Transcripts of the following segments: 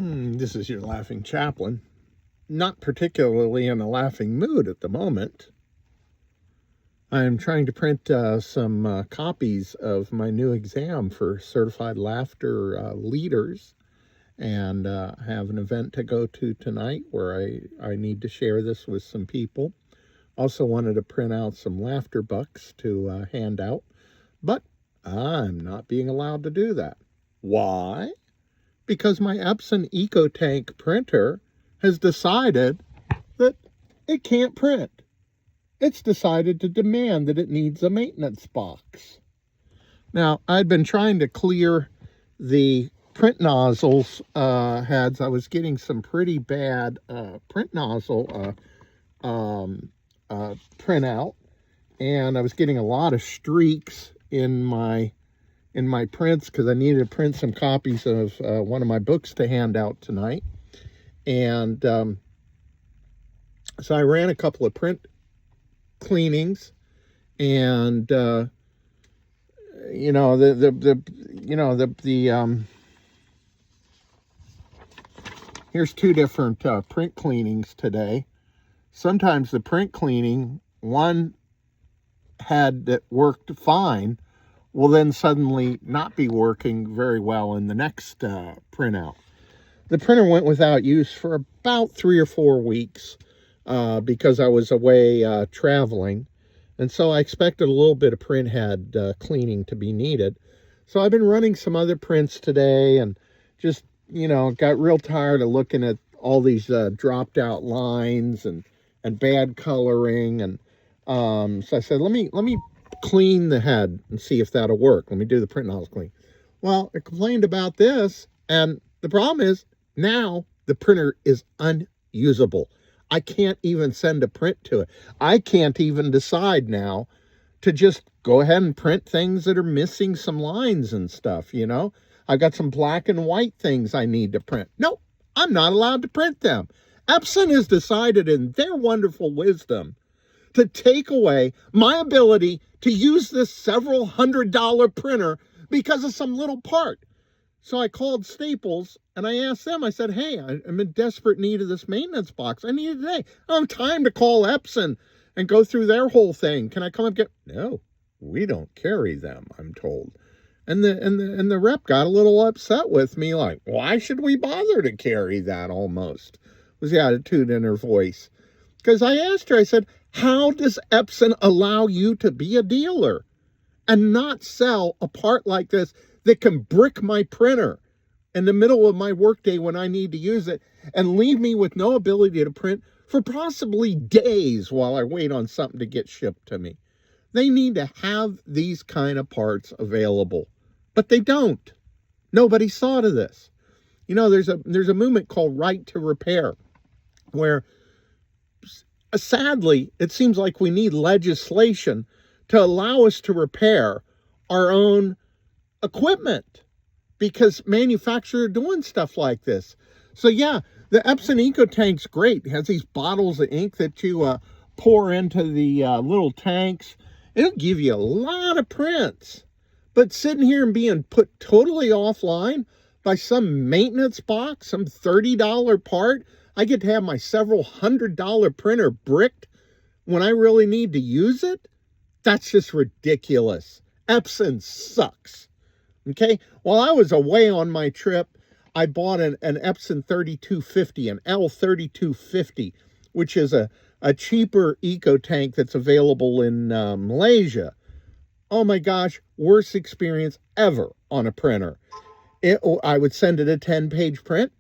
This is your laughing chaplain. Not particularly in a laughing mood at the moment. I'm trying to print some copies of my new exam for certified laughter leaders, and have an event to go to tonight where I need to share this with some people. Also wanted to print out some laughter bucks to hand out, but I'm not being allowed to do that. Why? Because my Epson Ecotank printer has decided that it can't print. It's decided to demand that it needs a maintenance box. Now, I'd been trying to clear the print nozzles heads. I was getting some pretty bad print nozzle printout, and I was getting a lot of streaks in my prints because I needed to print some copies of one of my books to hand out tonight. And so I ran a couple of print cleanings, and here's two different print cleanings today. Sometimes the print cleaning, one head that worked fine will then suddenly not be working very well in the next printout. The printer went without use for about 3 or 4 weeks because I was away traveling. And so I expected a little bit of print head cleaning to be needed. So I've been running some other prints today and just, got real tired of looking at all these dropped out lines and bad coloring. And so I said, let me clean the head and see if that'll work. Let me do the print nozzle clean. Well, I complained about this, and the problem is now the printer is unusable. I can't even send a print to it. I can't even decide now to just go ahead and print things that are missing some lines and stuff, I've got some black and white things I need to print. No, I'm not allowed to print them. Epson has decided in their wonderful wisdom to take away my ability to use this several $100 printer because of some little part. So I called Staples and I asked them, I said, hey, I'm in desperate need of this maintenance box. I need it today. I don't have time to call Epson and go through their whole thing. Can I come and get? No, we don't carry them, I'm told. And the rep got a little upset with me, like, why should we bother to carry that almost? Was the attitude in her voice. Because I asked her, I said, how does Epson allow you to be a dealer and not sell a part like this that can brick my printer in the middle of my workday when I need to use it and leave me with no ability to print for possibly days while I wait on something to get shipped to me? They need to have these kind of parts available, but they don't. Nobody's thought of this. There's a movement called Right to Repair, where sadly, it seems like we need legislation to allow us to repair our own equipment because manufacturers are doing stuff like this. So yeah, the Epson Ecotank's great. It has these bottles of ink that you pour into the little tanks. It'll give you a lot of prints. But sitting here and being put totally offline by some maintenance box, some $30 part, I get to have my several $100 printer bricked when I really need to use it? That's just ridiculous. Epson sucks. Okay? While I was away on my trip, I bought an Epson 3250, an L3250, which is a cheaper Ecotank that's available in Malaysia. Oh my gosh, worst experience ever on a printer. I would send it a 10-page print.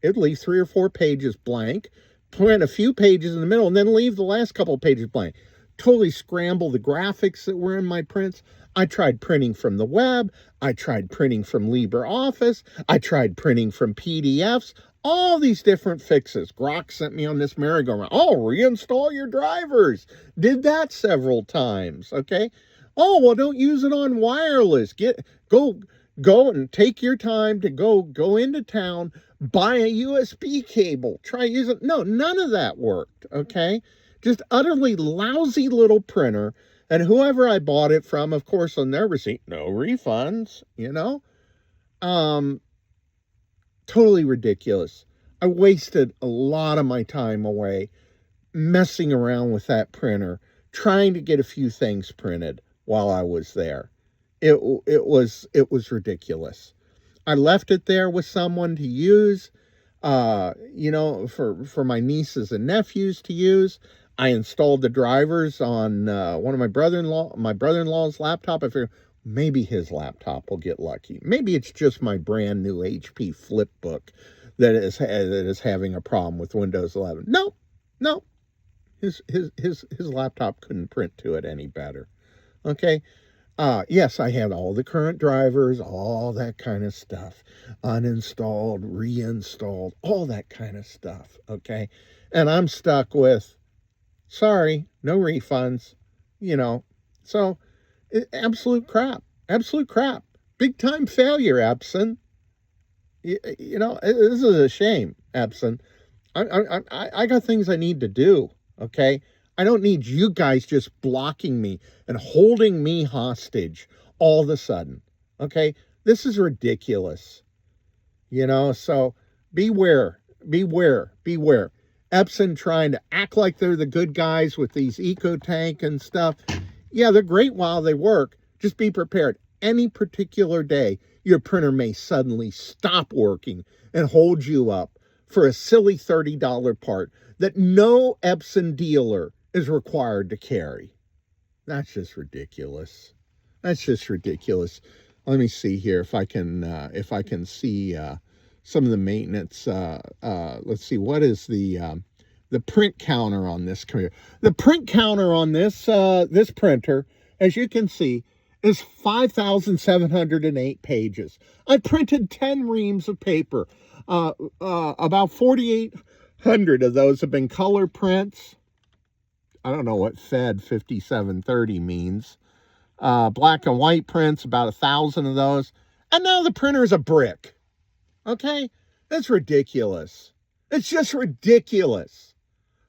It'd leave 3 or 4 pages blank, print a few pages in the middle, and then leave the last couple of pages blank. Totally scramble the graphics that were in my prints. I tried printing from the web. I tried printing from LibreOffice. I tried printing from PDFs. All these different fixes. Grok sent me on this merry-go-round. Oh, reinstall your drivers. Did that several times, okay? Oh, well, don't use it on wireless. Go and take your time to go into town, buy a USB cable, try using it. No, none of that worked, okay? Just utterly lousy little printer. And whoever I bought it from, of course, on their receipt, no refunds, Totally ridiculous. I wasted a lot of my time away messing around with that printer, trying to get a few things printed while I was there. It was ridiculous. I left it there with someone to use, for my nieces and nephews to use. I installed the drivers on one of my brother-in-law's laptop. I figured maybe his laptop will get lucky. Maybe it's just my brand new HP Flipbook that is having a problem with Windows 11. No, his laptop couldn't print to it any better. Okay. Yes, I had all the current drivers, all that kind of stuff, uninstalled, reinstalled, all that kind of stuff, okay? And I'm stuck with, sorry, no refunds, So, absolute crap, big time failure, Epson. This is a shame, Epson. I got things I need to do, okay? I don't need you guys just blocking me and holding me hostage all of a sudden, okay? This is ridiculous, so beware. Epson trying to act like they're the good guys with these Ecotank and stuff. Yeah, they're great while they work. Just be prepared. Any particular day, your printer may suddenly stop working and hold you up for a silly $30 part that no Epson dealer is required to carry. That's just ridiculous. Let me see here if I can see some of the maintenance. Let's see, what is the print counter on this computer? The print counter on this printer, as you can see, is 5,708 pages. I printed 10 reams of paper. About 4,800 of those have been color prints. I don't know what Fed 5730 means. Black and white prints, about 1,000 of those. And now the printer is a brick. Okay? That's ridiculous. It's just ridiculous.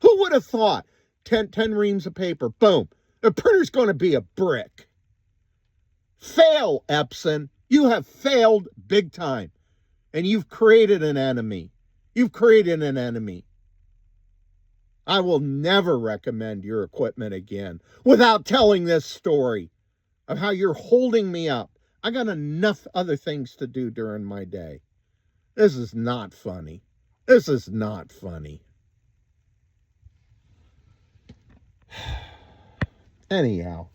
Who would have thought 10 reams of paper, boom, the printer's going to be a brick? Fail, Epson. You have failed big time. And you've created an enemy. I will never recommend your equipment again without telling this story of how you're holding me up. I got enough other things to do during my day. This is not funny. Anyhow,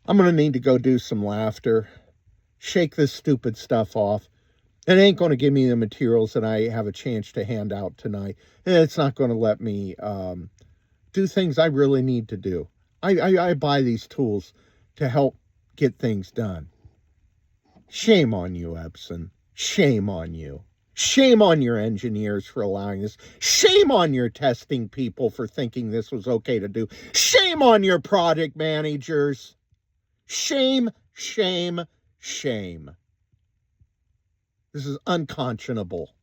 I'm going to need to go do some laughter, shake this stupid stuff off. It ain't going to give me the materials that I have a chance to hand out tonight. And it's not going to let me do things I really need to do. I buy these tools to help get things done. Shame on you, Epson. Shame on you. Shame on your engineers for allowing this. Shame on your testing people for thinking this was okay to do. Shame on your project managers. Shame, shame, shame. This is unconscionable.